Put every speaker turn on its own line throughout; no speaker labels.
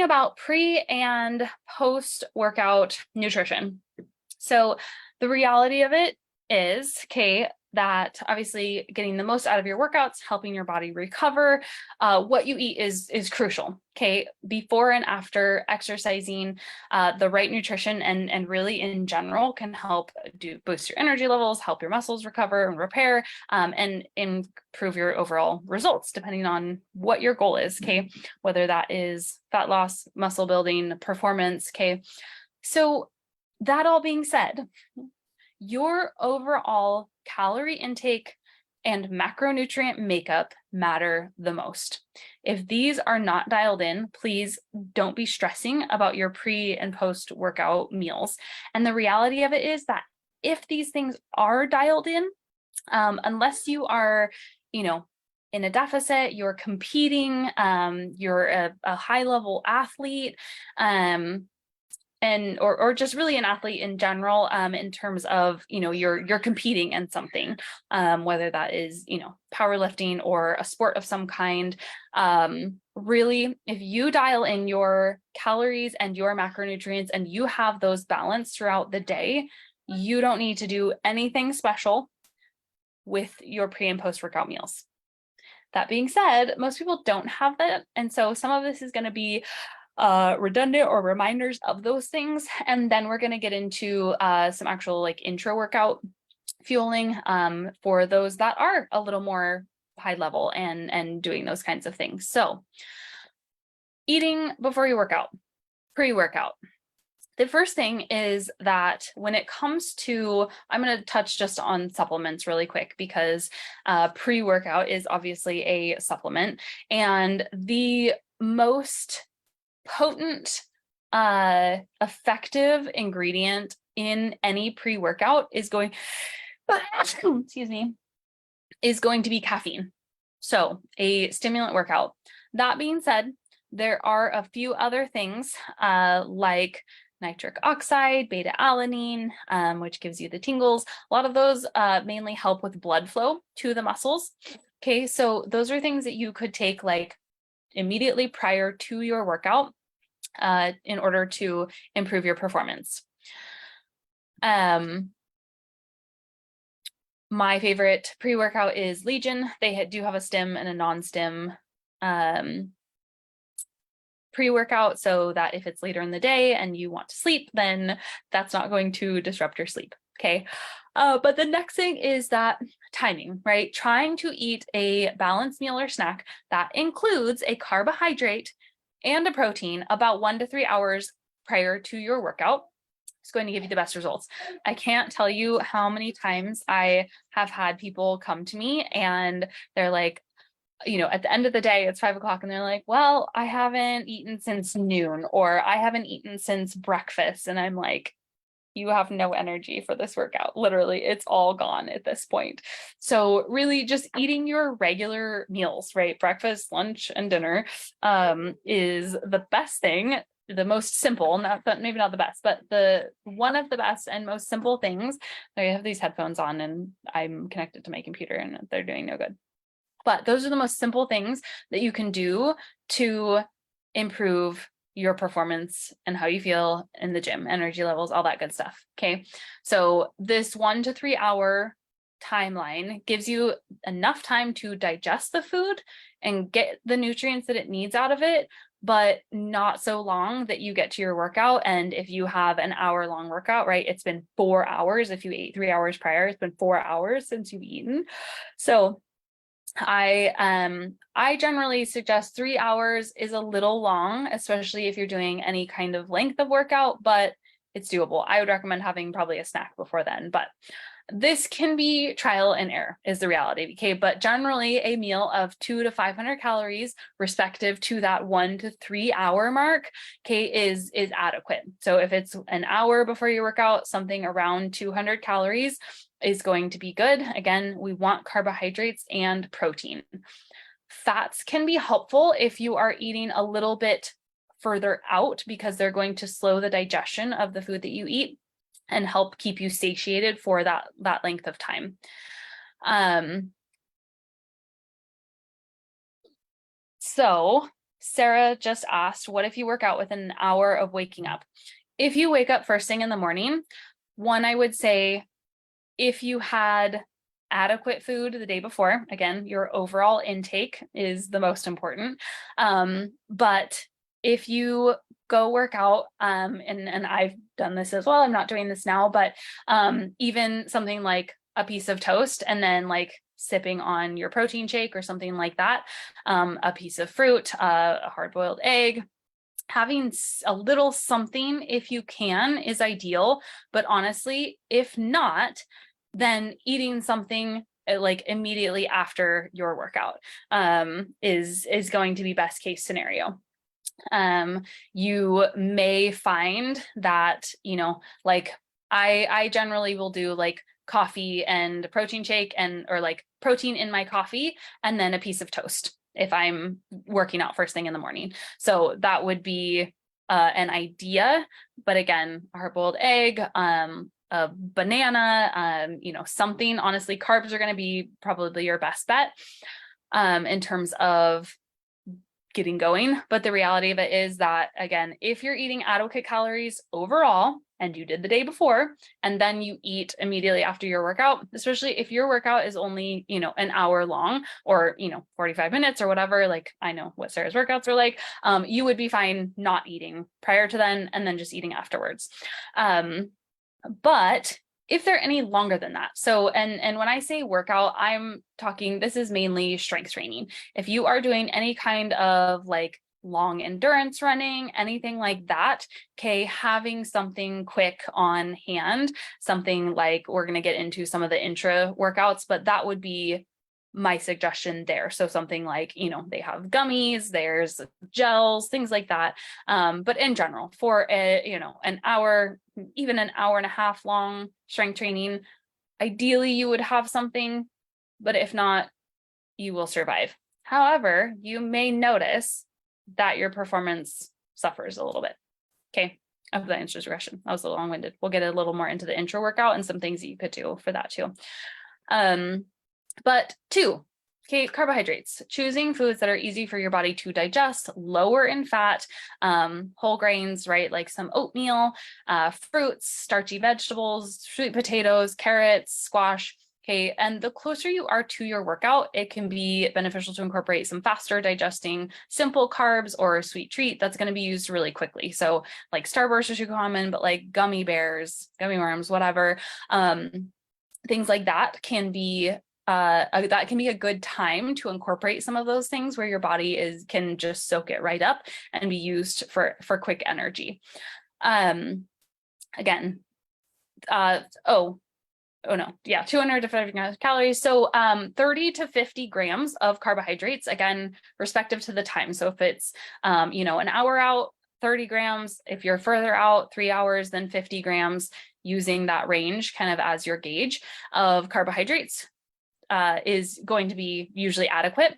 talking about pre and post workout nutrition. So the reality of it is, okay, that obviously getting the most out of your workouts, helping your body recover, what you eat is crucial. Okay, before and after exercising, the right nutrition and really in general can help boost your energy levels, help your muscles recover and repair, and improve your overall results, depending on what your goal is. Okay, whether that is fat loss, muscle building, performance. Okay, so that all being said, your overall calorie intake and macronutrient makeup matter the most. If these are not dialed in, please don't be stressing about your pre and post workout meals. And the reality of it is that if these things are dialed in, unless you are, in a deficit, you're competing, you're a high level athlete, or just really an athlete in general, in terms of, you're competing in something, whether that is, powerlifting or a sport of some kind. Really, if you dial in your calories and your macronutrients and you have those balanced throughout the day, you don't need to do anything special with your pre and post workout meals. That being said, most people don't have that. And so some of this is going to be redundant or reminders of those things. And then we're going to get into some actual intro workout fueling for those that are a little more high level and doing those kinds of things. So eating before you work out, pre-workout. The first thing is that when it comes to, I'm going to touch just on supplements really quick because pre-workout is obviously a supplement, and the most potent, effective ingredient in any pre-workout is going to be caffeine. So a stimulant workout. That being said, there are a few other things like nitric oxide, beta alanine, which gives you the tingles. A lot of those mainly help with blood flow to the muscles. Okay, so those are things that you could take immediately prior to your workout in order to improve your performance. My favorite pre-workout is Legion. They do have a stim and a non-stim pre-workout, so that if it's later in the day and you want to sleep, then that's not going to disrupt your sleep. Okay. But the next thing is that timing, right? Trying to eat a balanced meal or snack that includes a carbohydrate and a protein about 1 to 3 hours prior to your workout is going to give you the best results. I can't tell you how many times I have had people come to me and they're like, at the end of the day, it's 5 o'clock and they're like, well, I haven't eaten since noon, or I haven't eaten since breakfast. And I'm like, you have no energy for this workout. Literally, it's all gone at this point. So really just eating your regular meals, right? Breakfast, lunch, and dinner is the best thing, the most simple, maybe not the best, but one of the best and most simple things. I have these headphones on and I'm connected to my computer and they're doing no good. But those are the most simple things that you can do to improve your performance and how you feel in the gym, energy levels, all that good stuff. Okay. So this 1 to 3 hour timeline gives you enough time to digest the food and get the nutrients that it needs out of it, but not so long that you get to your workout. And if you have an hour-long workout, right, it's been 4 hours. If you ate 3 hours prior, it's been 4 hours since you've eaten. So I generally suggest 3 hours is a little long, especially if you're doing any kind of length of workout, but it's doable. I would recommend having probably a snack before then, but this can be trial and error is the reality. Okay. But generally a meal of 200 to 500 calories respective to that 1 to 3 hour mark, okay, is adequate. So if it's an hour before your workout, something around 200 calories is going to be good. Again, we want carbohydrates and protein. Fats can be helpful if you are eating a little bit further out because they're going to slow the digestion of the food that you eat and help keep you satiated for that length of time. So Sarah just asked, what if you work out within an hour of waking up? If you wake up first thing in the morning, one, I would say if you had adequate food the day before, again, your overall intake is the most important. But if you go work out, and I've done this as well, I'm not doing this now, but even something like a piece of toast and then like sipping on your protein shake or something like that, a piece of fruit, a hard-boiled egg, having a little something if you can is ideal. But honestly, if not, then eating something like immediately after your workout is going to be best case scenario. You may find that, you know, like I generally will do like coffee and protein shake and or like protein in my coffee and then a piece of toast if I'm working out first thing in the morning. So that would be an idea. But again, a hard-boiled egg, a banana, you know, something. Honestly, carbs are going to be probably your best bet in terms of getting going. But the reality of it is that, again, if you're eating adequate calories overall and you did the day before, and then you eat immediately after your workout, especially if your workout is only, you know, an hour long or, you know, 45 minutes or whatever, like I know what Sarah's workouts are like, you would be fine not eating prior to then and then just eating afterwards. But if they're any longer than that, so and when I say workout, I'm talking, this is mainly strength training. If you are doing any kind of like long endurance running, anything like that, okay, having something quick on hand, something like we're going to get into some of the intra workouts, but that would be my suggestion there. So something like, you know, they have gummies, there's gels, things like that. But in general, for a, you know, an hour, even an hour and a half long strength training, ideally you would have something, but if not, you will survive. However, you may notice that your performance suffers a little bit. Okay. I hope that answers your question. That was a little long-winded. We'll get a little more into the intro workout and some things that you could do for that too. But 2, okay, carbohydrates, choosing foods that are easy for your body to digest, lower in fat, whole grains, right? Like some oatmeal, fruits, starchy vegetables, sweet potatoes, carrots, squash. Okay, and the closer you are to your workout, it can be beneficial to incorporate some faster digesting simple carbs or a sweet treat that's going to be used really quickly. So like Starburst are too common, but like gummy bears, gummy worms, whatever, things like that can be a good time to incorporate some of those things where your body can just soak it right up and be used for quick energy. Again, 200 to 500 calories. So 30 to 50 grams of carbohydrates, again, respective to the time. So if it's, you know, an hour out, 30 grams. If you're further out, 3 hours, then 50 grams, using that range kind of as your gauge of carbohydrates is going to be usually adequate.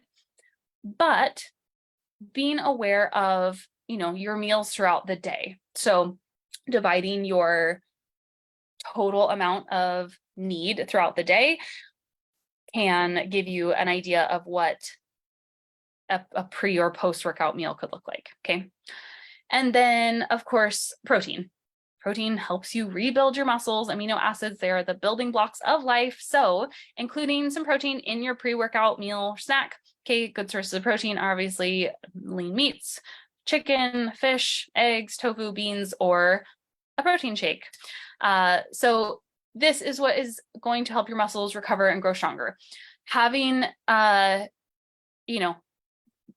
But being aware of, you know, your meals throughout the day. So dividing your total amount of need throughout the day can give you an idea of what a pre or post workout meal could look like. Okay. And then of course, protein. Protein helps you rebuild your muscles. Amino acids, they are the building blocks of life. So including some protein in your pre-workout meal snack. Okay, good sources of protein are obviously lean meats, chicken, fish, eggs, tofu, beans, or a protein shake. So this is what is going to help your muscles recover and grow stronger. Having, you know,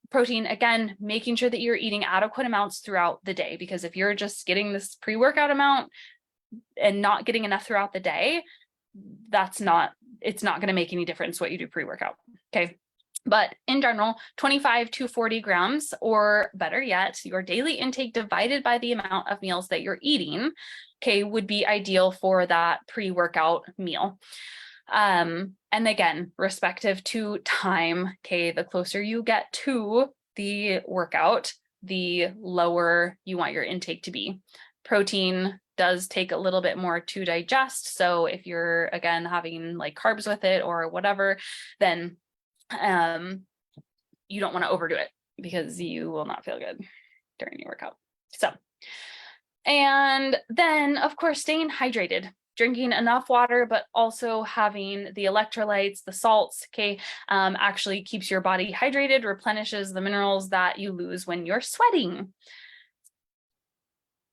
protein, again, making sure that you're eating adequate amounts throughout the day, because if you're just getting this pre-workout amount and not getting enough throughout the day, it's not going to make any difference what you do pre-workout. Okay. But in general, 25 to 40 grams, or better yet, your daily intake divided by the amount of meals that you're eating, okay, would be ideal for that pre-workout meal. And again, respective to time, okay, the closer you get to the workout, the lower you want your intake to be. Protein does take a little bit more to digest. So if you're, again, having like carbs with it or whatever, then you don't want to overdo it. because you will not feel good during your workout. So, and then of course, staying hydrated, drinking enough water, but also having the electrolytes, the salts, okay, actually keeps your body hydrated, replenishes the minerals that you lose when you're sweating.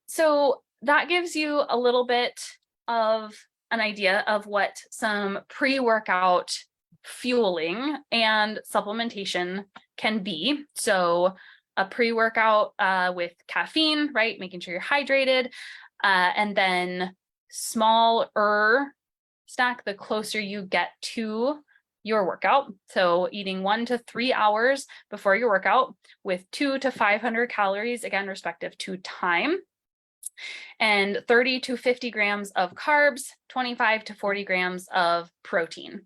So that gives you a little bit of an idea of what some pre-workout fueling and supplementation can be. So a pre-workout with caffeine, right? Making sure you're hydrated, and then smaller snack the closer you get to your workout. So eating 1 to 3 hours before your workout with 200 to 500 calories, again, respective to time, and 30 to 50 grams of carbs, 25 to 40 grams of protein.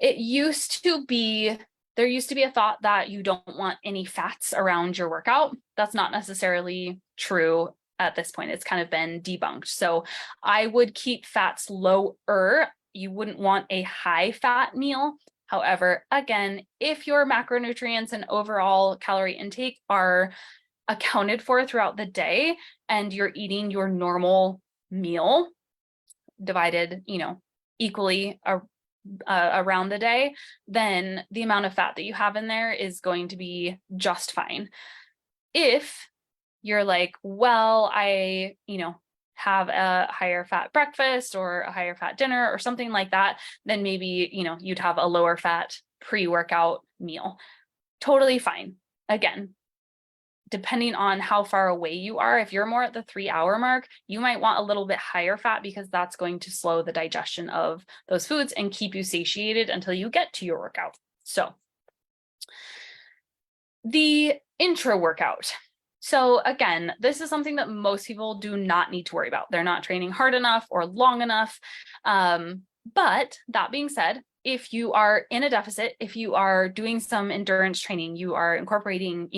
There used to be a thought that you don't want any fats around your workout. That's not necessarily true at this point. It's kind of been debunked. So I would keep fats lower. You wouldn't want a high fat meal. However, again, if your macronutrients and overall calorie intake are accounted for throughout the day and you're eating your normal meal divided, equally around the day, then the amount of fat that you have in there is going to be just fine. If you're like, well, I, have a higher fat breakfast or a higher fat dinner or something like that, then maybe, you'd have a lower fat pre-workout meal. Totally fine. Again, depending on how far away you are, if you're more at the 3-hour mark, you might want a little bit higher fat because that's going to slow the digestion of those foods and keep you satiated until you get to your workout. So the intra-workout. So again, this is something that most people do not need to worry about. They're not training hard enough or long enough. But that being said, if you are in a deficit, if you are doing some endurance training, you are incorporating,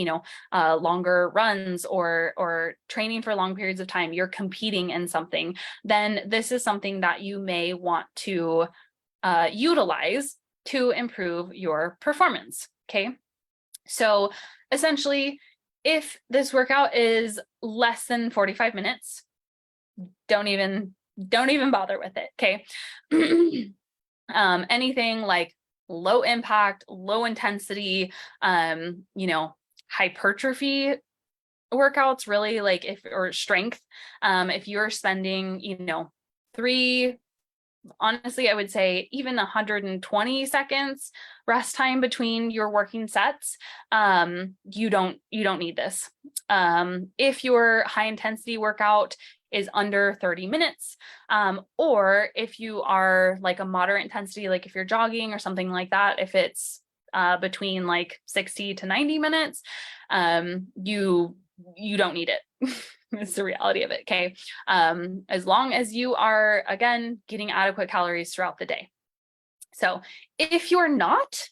longer runs or training for long periods of time, you're competing in something, then this is something that you may want to utilize to improve your performance. Okay. So essentially, if this workout is less than 45 minutes, don't even bother with it. Okay. Anything like low impact, low intensity, hypertrophy workouts, really, like or strength, if you're spending, honestly, I would say even 120 seconds rest time between your working sets, you don't need this. If your high intensity workout is under 30 minutes, or if you are like a moderate intensity, like if you're jogging or something like that, if it's between like 60 to 90 minutes, you don't need it. It's the reality of it. Okay. As long as you are, again, getting adequate calories throughout the day. So if you're not,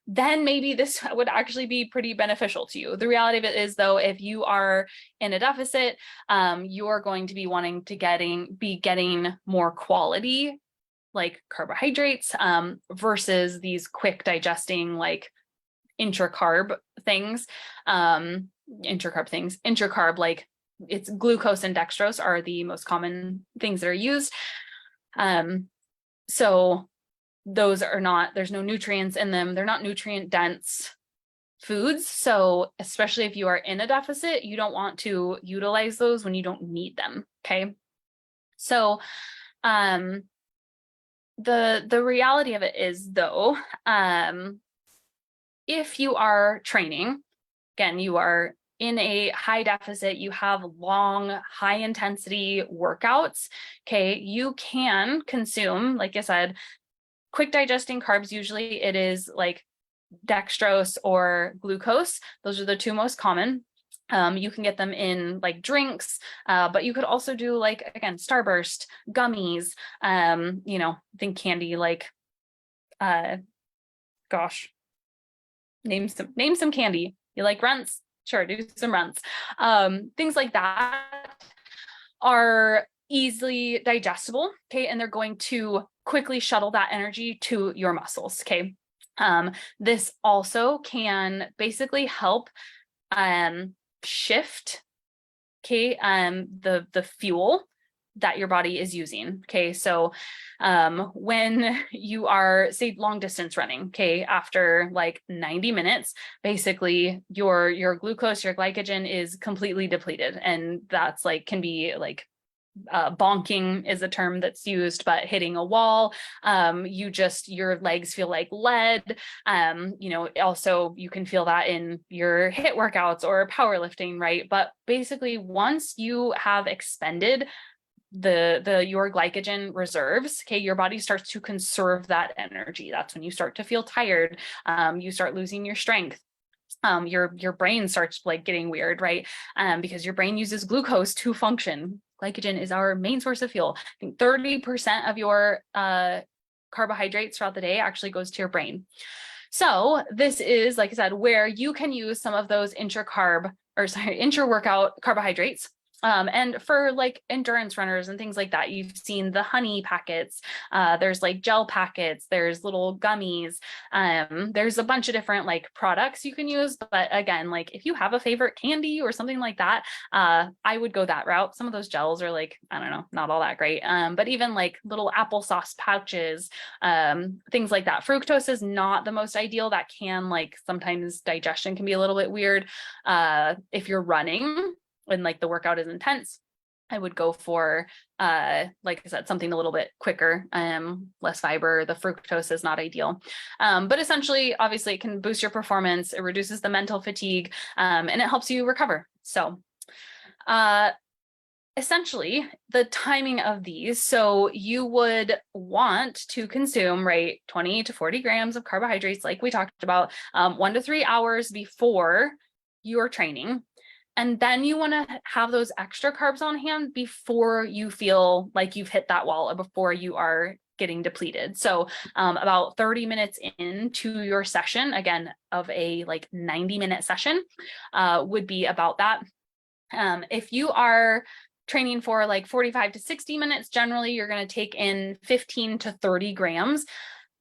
then maybe this would actually be pretty beneficial to you. The reality of it is, though, if you are in a deficit, you're going to be wanting to be getting more quality, like carbohydrates, versus these quick digesting, like intracarb things, like it's glucose and dextrose are the most common things that are used. So those are not, there's no nutrients in them. They're not nutrient dense foods. So especially if you are in a deficit, you don't want to utilize those when you don't need them. Okay. So, the reality of it is, though, if you are training, again, you are in a high deficit, you have long, high intensity workouts, okay, you can consume, like I said, quick digesting carbs. Usually it is like dextrose or glucose. Those are the two most common. You can get them in like drinks, but you could also do, like, again, Starburst, gummies, think candy, like, gosh, name some candy. You like Runts? Sure, do some Runts. Things like that are easily digestible, okay, and they're going to quickly shuttle that energy to your muscles, okay. This also can basically help shift, okay, the fuel that your body is using. Okay, so when you are, say, long distance running, okay, after like 90 minutes, basically your glucose, your glycogen is completely depleted, and that's like can be like bonking is a term that's used, but hitting a wall, your legs feel like lead. Also you can feel that in your HIIT workouts or powerlifting, right? But basically once you have expended your glycogen reserves, okay, your body starts to conserve that energy. That's when you start to feel tired. You start losing your strength. Your brain starts like getting weird, right? Because your brain uses glucose to function. Glycogen is our main source of fuel. I think 30% of your carbohydrates throughout the day actually goes to your brain. So this is, like I said, where you can use some of those intra-workout carbohydrates. And for like endurance runners and things like that, you've seen the honey packets, there's like gel packets, there's little gummies, there's a bunch of different like products you can use. But again, like if you have a favorite candy or something like that, I would go that route. Some of those gels are like, I don't know, not all that great. But even like little applesauce pouches, things like that. Fructose is not the most ideal. That can like sometimes digestion can be a little bit weird if you're running when like the workout is intense. I would go for, like I said, something a little bit quicker, less fiber. The fructose is not ideal. But essentially, obviously, it can boost your performance. It reduces the mental fatigue, and it helps you recover. So essentially, the timing of these, so you would want to consume, right, 20 to 40 grams of carbohydrates, like we talked about, 1 to 3 hours before your training. And then you want to have those extra carbs on hand before you feel like you've hit that wall or before you are getting depleted. So about 30 minutes into your session, again, of a like 90-minute session, would be about that. If you are training for like 45 to 60 minutes, generally you're going to take in 15 to 30 grams.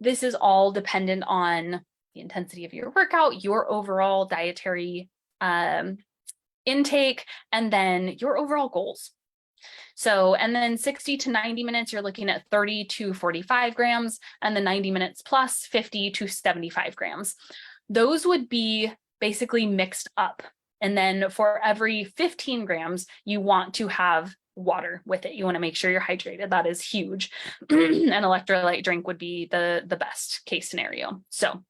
This is all dependent on the intensity of your workout, your overall dietary intake, and then your overall goals. So, and then 60 to 90 minutes, you're looking at 30 to 45 grams, and the 90 minutes plus 50 to 75 grams. Those would be basically mixed up. And then for every 15 grams, you want to have water with it. You want to make sure you're hydrated. That is huge. An electrolyte drink would be the best case scenario. So,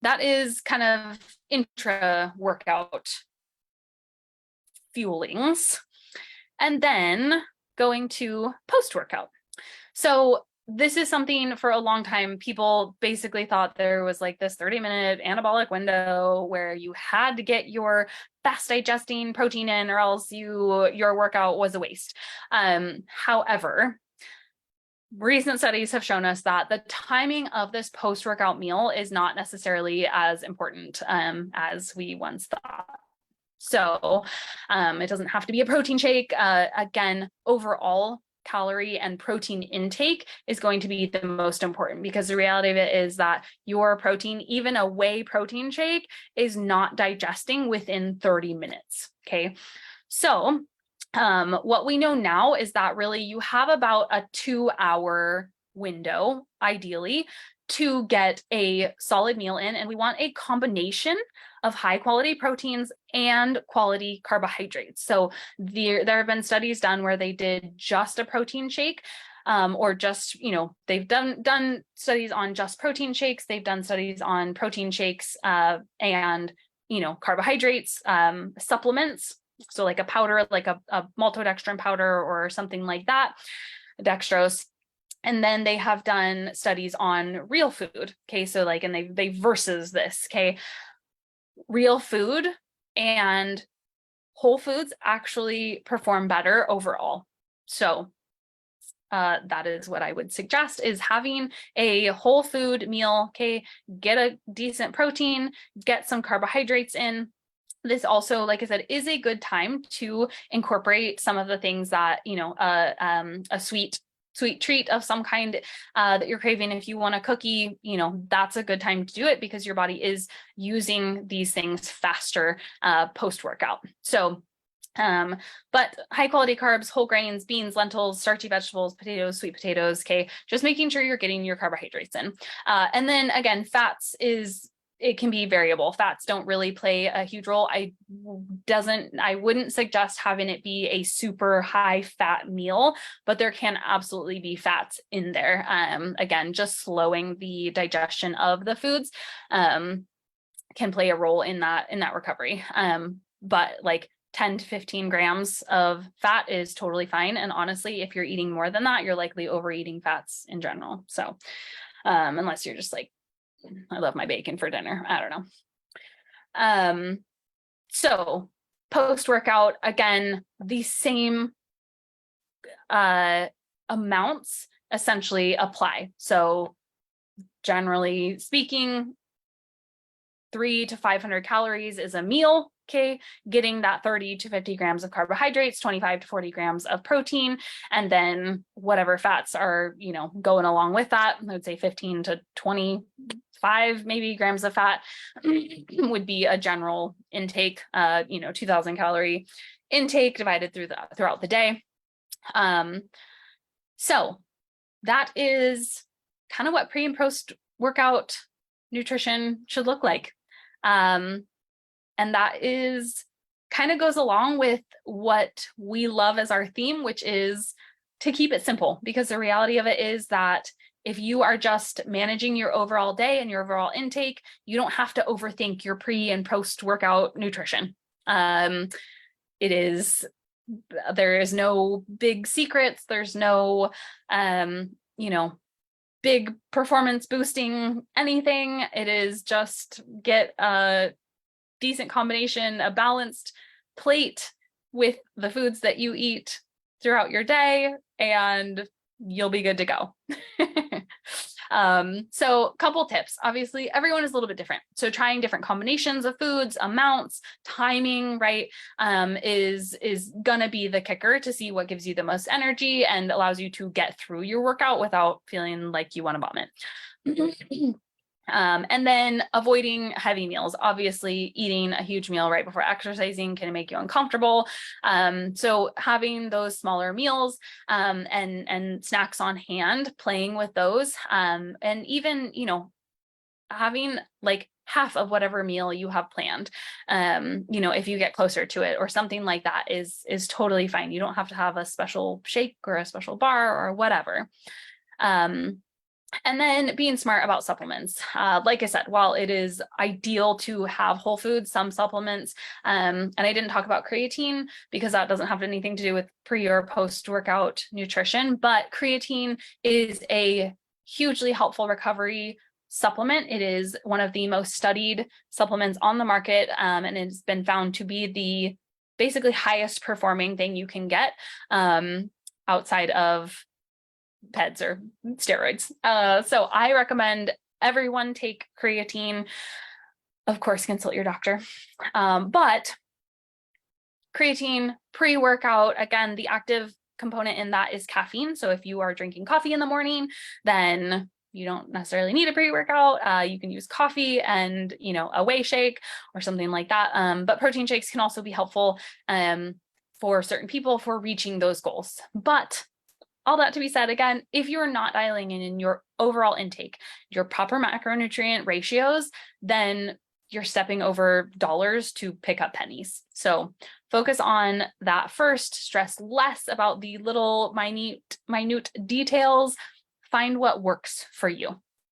that is kind of intra-workout fuelings. And then going to post-workout. So this is something for a long time, people basically thought there was like this 30-minute anabolic window where you had to get your fast digesting protein in or else your workout was a waste. However, recent studies have shown us that the timing of this post-workout meal is not necessarily as important as we once thought. So it doesn't have to be a protein shake. Again, overall calorie and protein intake is going to be the most important, because the reality of it is that your protein, even a whey protein shake, is not digesting within 30 minutes. Okay. So what we know now is that really you have about a 2-hour window, ideally, to get a solid meal in. And we want a combination of high quality proteins and quality carbohydrates. So there have been studies done where they did just a protein shake, or just, they've done studies on just protein shakes. They've done studies on protein shakes and, carbohydrates, supplements. So like a powder, like a maltodextrin powder or something like that, dextrose. And then they have done studies on real food. Okay. So like, and they versus this. Okay. Real food and whole foods actually perform better overall. So that is what I would suggest, is having a whole food meal. Okay. Get a decent protein, get some carbohydrates in. This also, like I said, is a good time to incorporate some of the things that, a sweet sweet treat of some kind that you're craving. If you want a cookie, you know, that's a good time to do it because your body is using these things faster post-workout. So but high quality carbs, whole grains, beans, lentils, starchy vegetables, potatoes, sweet potatoes, okay, just making sure you're getting your carbohydrates in. And then again, it can be variable. Fats don't really play a huge role. I wouldn't suggest having it be a super high fat meal, but there can absolutely be fats in there. Again, just slowing the digestion of the foods can play a role in that recovery. But like 10 to 15 grams of fat is totally fine. And honestly, if you're eating more than that, you're likely overeating fats in general. So unless you're just like, I love my bacon for dinner, I don't know. So post-workout, again, the same amounts essentially apply. So generally speaking, 300 to 500 calories is a meal. Okay, getting that 30 to 50 grams of carbohydrates, 25 to 40 grams of protein, and then whatever fats are, you know, going along with that. I would say 15 to 25 maybe grams of fat would be a general intake, 2000 calorie intake divided throughout the day. So that is kind of what pre and post workout nutrition should look like. And that is kind of goes along with what we love as our theme, which is to keep it simple, because the reality of it is that if you are just managing your overall day and your overall intake, you don't have to overthink your pre and post workout nutrition. There is no big secrets. There's no, big performance boosting anything. It is just get a decent combination, a balanced plate with the foods that you eat throughout your day, and you'll be good to go. So couple tips. Obviously, everyone is a little bit different. So trying different combinations of foods, amounts, timing, right, is gonna be the kicker to see what gives you the most energy and allows you to get through your workout without feeling like you want to vomit. And then avoiding heavy meals. Obviously, eating a huge meal right before exercising can make you uncomfortable. So having those smaller meals and snacks on hand, playing with those, and even, having like half of whatever meal you have planned, if you get closer to it or something like that is totally fine. You don't have to have a special shake or a special bar or whatever. And then being smart about supplements. Like I said, while it is ideal to have whole foods, some supplements, and I didn't talk about creatine because that doesn't have anything to do with pre or post-workout nutrition, but creatine is a hugely helpful recovery supplement. It is one of the most studied supplements on the market, and it's been found to be the basically highest performing thing you can get outside of PEDs or steroids. So I recommend everyone take creatine. Of course, consult your doctor. But creatine pre-workout, again, the active component in that is caffeine. So if you are drinking coffee in the morning, then you don't necessarily need a pre-workout. You can use coffee and, a whey shake or something like that. But protein shakes can also be helpful for certain people for reaching those goals. But all that to be said, again, if you're not dialing in your overall intake, your proper macronutrient ratios, then you're stepping over dollars to pick up pennies. So focus on that first, stress less about the little minute details, find what works for you.